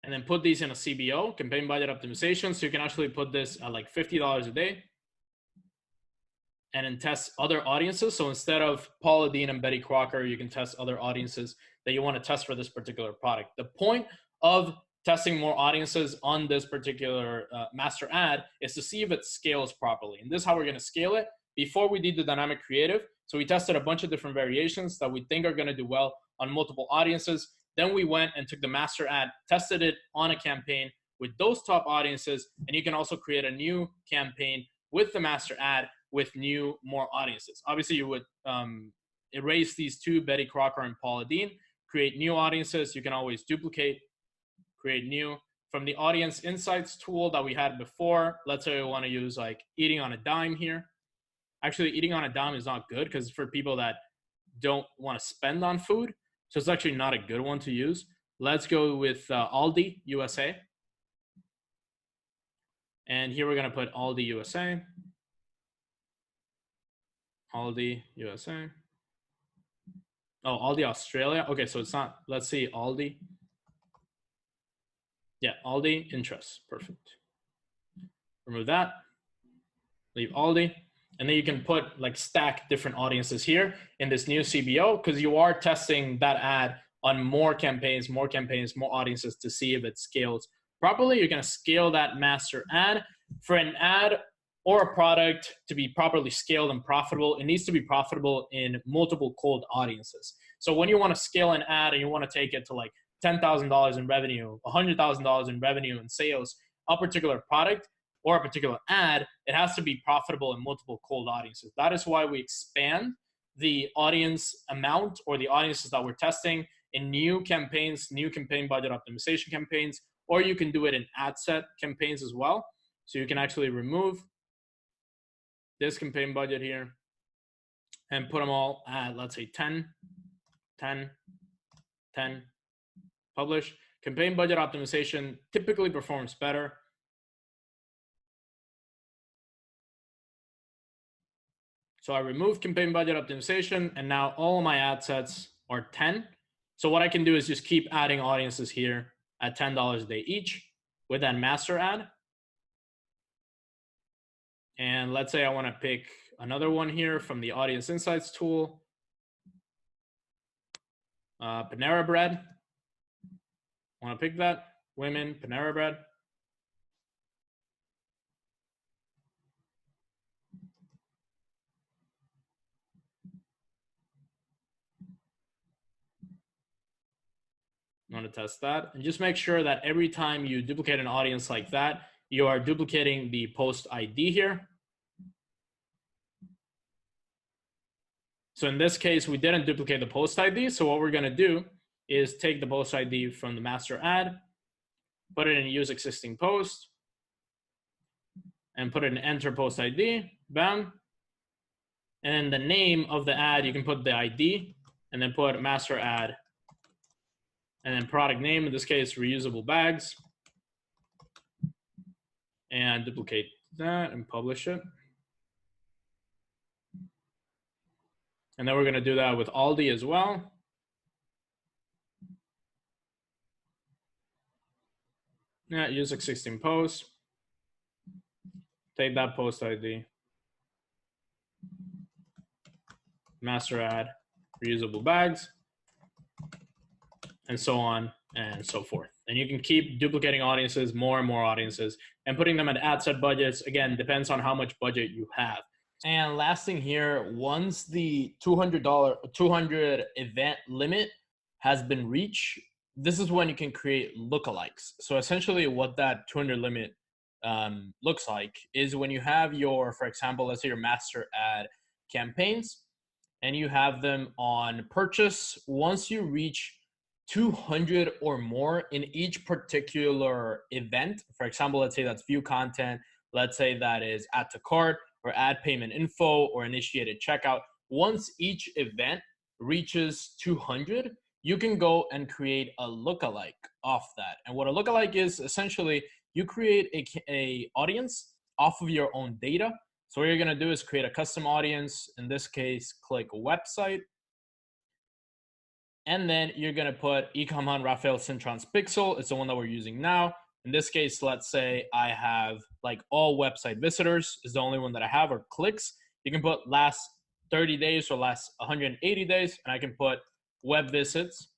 and then put these in a CBO, campaign budget optimization. So you can actually put this at like $50 a day and then test other audiences. So instead of Paula Deen and Betty Crocker, you can test other audiences that you want to test for this particular product. The point of testing more audiences on this particular master ad is to see if it scales properly. And this is how we're going to scale it. Before we did the dynamic creative, so we tested a bunch of different variations that we think are going to do well on multiple audiences. Then we went and took the master ad, tested it on a campaign with those top audiences, and you can also create a new campaign with the master ad with more audiences. Obviously, you would erase these two, Betty Crocker and Paula Deen, create new audiences. You can always duplicate, create new. From the audience insights tool that we had before, let's say we want to use like eating on a dime here. Actually, eating on a dime is not good because for people that don't want to spend on food. So it's actually not a good one to use. Let's go with Aldi USA. And here we're going to put Aldi USA. Aldi USA. Oh, Aldi Australia. Okay, so it's not. Let's see, Aldi. Yeah, Aldi interests. Perfect. Remove that. Leave Aldi. And then you can put like stack different audiences here in this new CBO because you are testing that ad on more campaigns, more audiences to see if it scales properly. You're going to scale that master ad. For an ad or a product to be properly scaled and profitable, it needs to be profitable in multiple cold audiences. So when you want to scale an ad and you want to take it to like $10,000 in revenue, $100,000 in revenue and sales, a particular product or a particular ad, it has to be profitable in multiple cold audiences. That is why we expand the audience amount or the audiences that we're testing in new campaigns, new campaign budget optimization campaigns, or you can do it in ad set campaigns as well. So you can actually remove this campaign budget here and put them all at, let's say 10, 10, 10, publish. Campaign budget optimization typically performs better. So I removed campaign budget optimization and now all my ad sets are 10. So what I can do is just keep adding audiences here at $10 a day each with that master ad. And let's say I want to pick another one here from the audience insights tool. Panera Bread. Want to pick that? Women, Panera Bread. I want to test that. And just make sure that every time you duplicate an audience like that, you are duplicating the post ID here. So in this case, we didn't duplicate the post ID. So what we're going to do is take the post ID from the master ad, put it in use existing post, and put it in enter post ID. Bam. And the name of the ad, you can put the ID and then put master ad. And then product name, in this case, reusable bags. And duplicate that and publish it. And then we're going to do that with Aldi as well. Yeah, use existing post. Take that post ID. Master ad, reusable bags, and so on and so forth. And you can keep duplicating audiences, more and more audiences, and putting them at ad set budgets. Again, depends on how much budget you have. And last thing here, once the $200 event limit has been reached, this is when you can create lookalikes. So essentially what that 200 limit looks like is when you have your, for example, let's say your master ad campaigns and you have them on purchase. Once you reach 200 or more in each particular event, for example, let's say that's view content, let's say that is add to cart or add payment info or initiated checkout. Once each event reaches 200, you can go and create a lookalike off that. And what a lookalike is, essentially, you create a audience off of your own data So what you're going to do is create a custom audience. In this case, click website. And then you're going to put ecom on Rafael Cintron's pixel. It's the one that we're using now. In this case, let's say I have like all website visitors is the only one that I have, or clicks. You can put last 30 days or last 180 days. And I can put web visits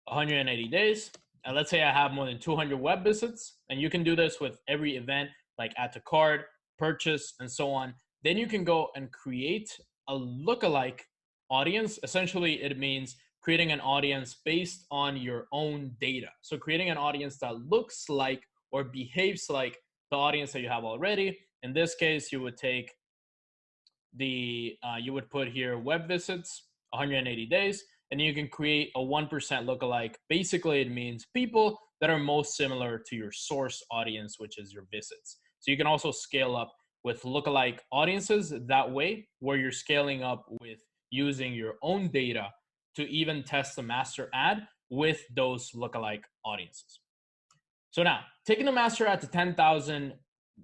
180 days. And let's say I have more than 200 web visits. And you can do this with every event, like add to cart, purchase, and so on. Then you can go and create a lookalike audience. Essentially, it means creating an audience based on your own data. So creating an audience that looks like or behaves like the audience that you have already. In this case, you would take you would put here web visits 180 days, and you can create a 1% lookalike. Basically, it means people that are most similar to your source audience, which is your visits. So you can also scale up with lookalike audiences that way, where you're scaling up with using your own data to even test the master ad with those lookalike audiences. So now, taking the master ad to 10,000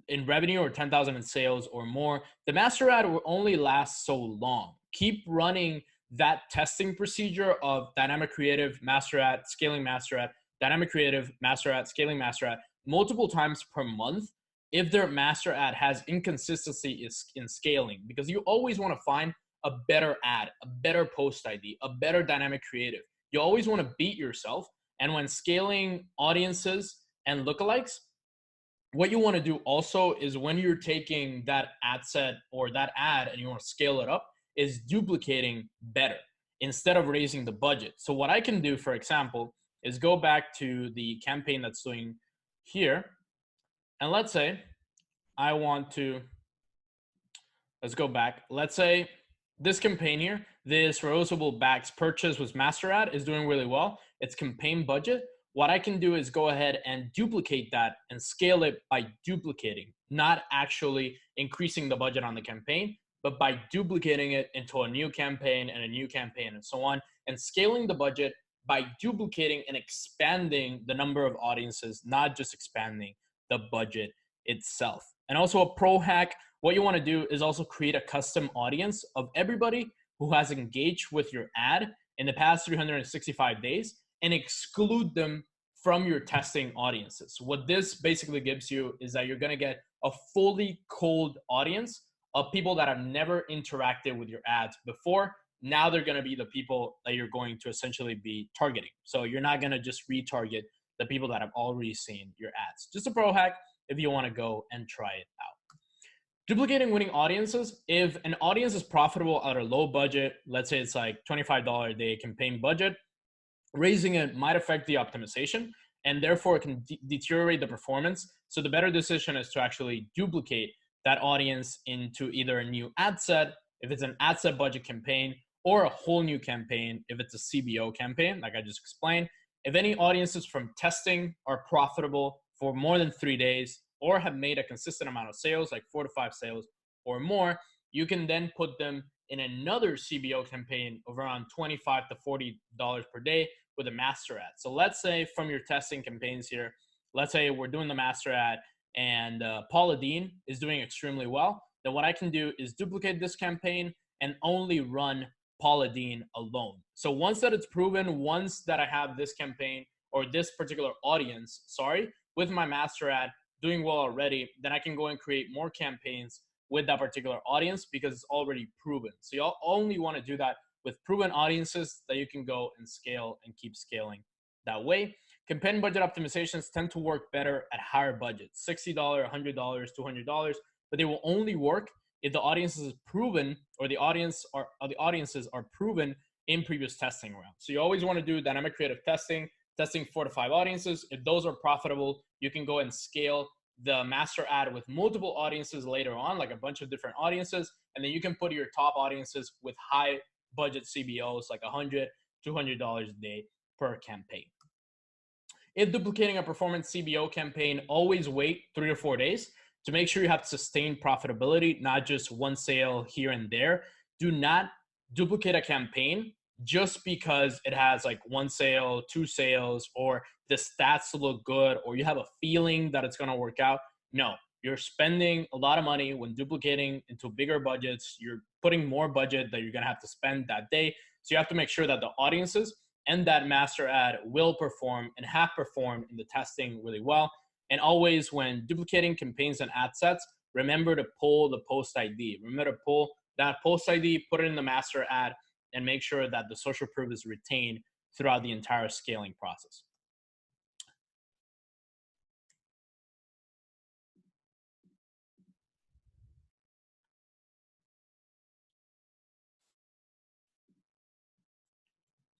in revenue or 10,000 in sales or more, the master ad will only last so long. Keep running that testing procedure of dynamic creative, master ad, scaling master ad, dynamic creative, master ad, scaling master ad multiple times per month if their master ad has inconsistency in scaling, because you always want to find a better ad, a better post ID, a better dynamic creative. You always want to beat yourself. And when scaling audiences and lookalikes, what you want to do also is when you're taking that ad set or that ad and you want to scale it up, is duplicating better instead of raising the budget. So what I can do, for example, is go back to the campaign that's doing here. And let's say I want to, let's go back. Let's say this campaign here, this reusable bags purchase with master ad is doing really well. It's campaign budget. What I can do is go ahead and duplicate that and scale it by duplicating, not actually increasing the budget on the campaign, but by duplicating it into a new campaign and a new campaign and so on, and scaling the budget by duplicating and expanding the number of audiences, not just expanding the budget itself. And also a pro hack, what you want to do is also create a custom audience of everybody who has engaged with your ad in the past 365 days and exclude them from your testing audiences. What this basically gives you is that you're going to get a fully cold audience of people that have never interacted with your ads before. Now they're going to be the people that you're going to essentially be targeting. So you're not going to just retarget the people that have already seen your ads. Just a pro hack if you want to go and try it out. Duplicating winning audiences. If an audience is profitable at a low budget, let's say it's like $25 a day campaign budget, raising it might affect the optimization and therefore it can deteriorate the performance. So the better decision is to actually duplicate that audience into either a new ad set, if it's an ad set budget campaign, or a whole new campaign if it's a CBO campaign, like I just explained. If any audiences from testing are profitable for more than 3 days or have made a consistent amount of sales, like 4 to 5 sales or more, you can then put them in another CBO campaign of around $25 to $40 per day with a master ad. So let's say from your testing campaigns here, let's say we're doing the master ad and Paula Deen is doing extremely well. Then what I can do is duplicate this campaign and only run Paula Deen alone. So once that it's proven, once that I have this campaign or this particular audience, with my master ad doing well already, then I can go and create more campaigns with that particular audience because it's already proven. So you only want to do that with proven audiences that you can go and scale and keep scaling that way. Campaign budget optimizations tend to work better at higher budgets, $60, $100, $200, but they will only work if the audience is proven or the audiences are proven in previous testing rounds. So you always want to do dynamic creative testing 4 to 5 audiences. If those are profitable, you can go and scale the master ad with multiple audiences later on, like a bunch of different audiences. And then you can put your top audiences with high budget CBOs, like $100, $200 a day per campaign. If duplicating a performance CBO campaign, always wait 3 to 4 days to make sure you have sustained profitability, not just one sale here and there. Do not duplicate a campaign just because it has like 1 sale, 2 sales, or the stats look good, or you have a feeling that it's going to work out. No, you're spending a lot of money when duplicating into bigger budgets. You're putting more budget that you're going to have to spend that day. So you have to make sure that the audiences and that master ad will perform and have performed in the testing really well. And always when duplicating campaigns and ad sets, remember to pull the post ID. Remember to pull that post ID, put it in the master ad, and make sure that the social proof is retained throughout the entire scaling process.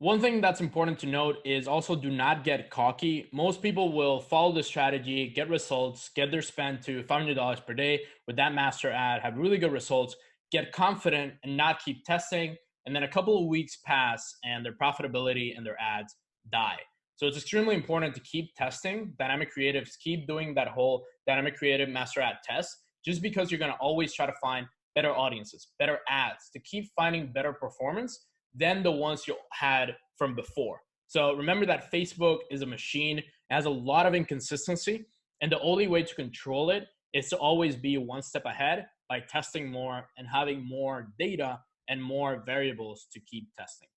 One thing that's important to note is also do not get cocky. Most people will follow this strategy, get results, get their spend to $500 per day with that master ad, have really good results, get confident and not keep testing. And then a couple of weeks pass and their profitability and their ads die. So it's extremely important to keep testing. Dynamic creatives, keep doing that whole dynamic creative master ad test, just because you're going to always try to find better audiences, better ads, to keep finding better performance than the ones you had from before. So remember that Facebook is a machine, it has a lot of inconsistency, and the only way to control it is to always be one step ahead by testing more and having more data and more variables to keep testing.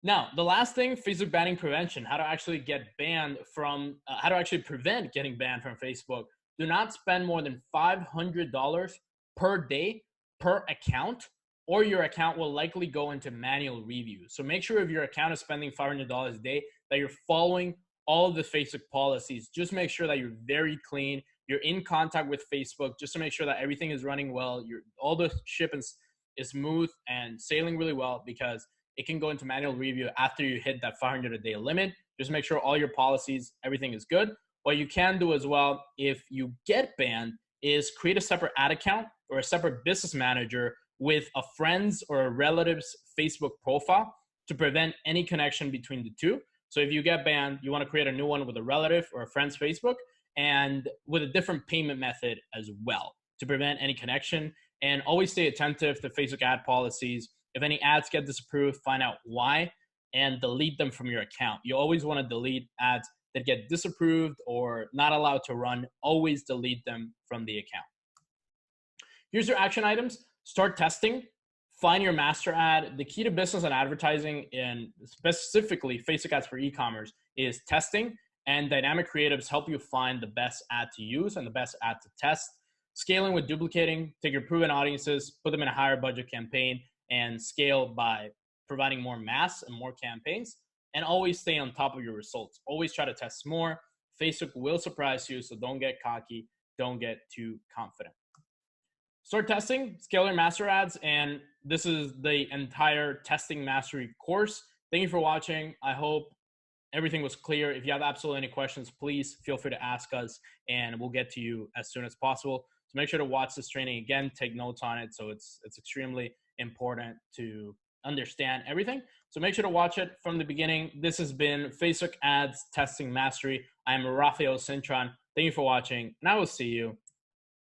Now, the last thing, Facebook banning prevention, how to actually get banned from, how to actually prevent getting banned from Facebook. Do not spend more than $500 per day per account, or your account will likely go into manual review. So make sure if your account is spending $500 a day, that you're following all of the Facebook policies. Just make sure that you're very clean. You're in contact with Facebook just to make sure that everything is running well. All the shipment is smooth and sailing really well, because it can go into manual review after you hit that 500 a day limit. Just make sure all your policies, everything is good. What you can do as well, if you get banned, is create a separate ad account or a separate business manager with a friend's or a relative's Facebook profile to prevent any connection between the two. So if you get banned, you want to create a new one with a relative or a friend's Facebook, and with a different payment method as well to prevent any connection. And always stay attentive to Facebook ad policies. If any ads get disapproved, find out why and delete them from your account. You always want to delete ads that get disapproved or not allowed to run. Always delete them from the account. Here's your action items. Start testing, find your master ad. The key to business and advertising, and specifically Facebook ads for e-commerce, is testing, and dynamic creatives help you find the best ad to use and the best ad to test. Scaling with duplicating, take your proven audiences, put them in a higher budget campaign, and scale by providing more mass and more campaigns, and always stay on top of your results. Always try to test more. Facebook will surprise you, so don't get cocky, don't get too confident. Start testing, scale your master ads, and this is the entire testing mastery course. Thank you for watching. I hope everything was clear. If you have absolutely any questions, please feel free to ask us, and we'll get to you as soon as possible. So make sure to watch this training again, take notes on it. So it's extremely important to understand everything. So make sure to watch it from the beginning. This has been Facebook Ads Testing Mastery. I am Rafael Cintron. Thank you for watching, and I will see you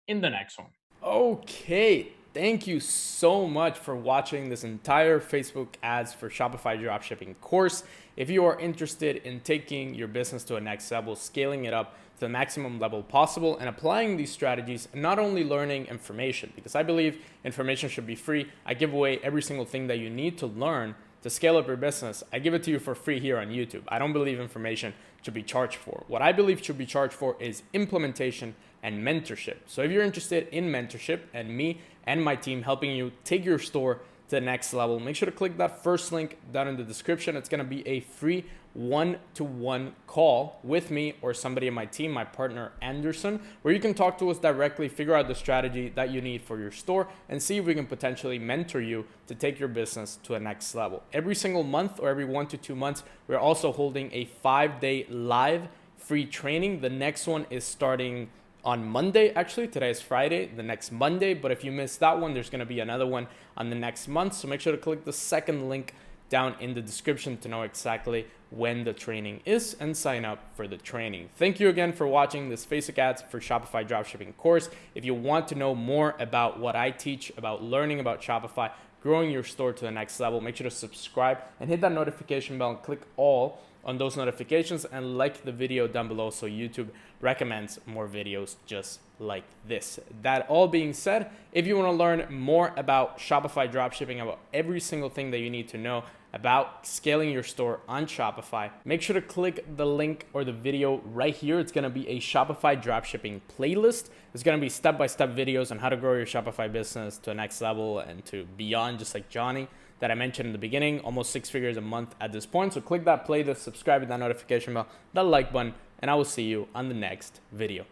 in the next one. Okay, thank you so much for watching this entire Facebook ads for Shopify Dropshipping course. If you are interested in taking your business to a next level, scaling it up to the maximum level possible, and applying these strategies, and not only learning information, because I believe information should be free. I give away every single thing that you need to learn to scale up your business. I give it to you for free here on YouTube. I don't believe information should be charged for. What I believe should be charged for is implementation and mentorship. So if you're interested in mentorship and me and my team helping you take your store to the next level, make sure to click that first link down in the description. It's going to be a free one-to-one call with me or somebody in my team, my partner Anderson, where you can talk to us directly, figure out the strategy that you need for your store, and see if we can potentially mentor you to take your business to a next level. Every single month or every 1 to 2 months, we're also holding a 5-day live free training. The next one is starting on Monday. Actually, today is Friday, the next Monday, but if you missed that one, there's going to be another one on the next month. So make sure to click the second link down in the description to know exactly when the training is and sign up for the training. Thank you again for watching this Facebook Ads for Shopify Dropshipping course. If you want to know more about what I teach, about learning about Shopify, growing your store to the next level, make sure to subscribe and hit that notification bell and click all on those notifications and like the video down below so YouTube recommends more videos just like this. That all being said, if you want to learn more about Shopify dropshipping, about every single thing that you need to know about scaling your store on Shopify, make sure to click the link or the video right here. It's going to be a Shopify dropshipping playlist. It's going to be step-by-step videos on how to grow your Shopify business to the next level and to beyond, just like Johnny that I mentioned in the beginning, almost 6 figures a month at this point. So click that playlist, subscribe to that notification bell, that like button, and I will see you on the next video.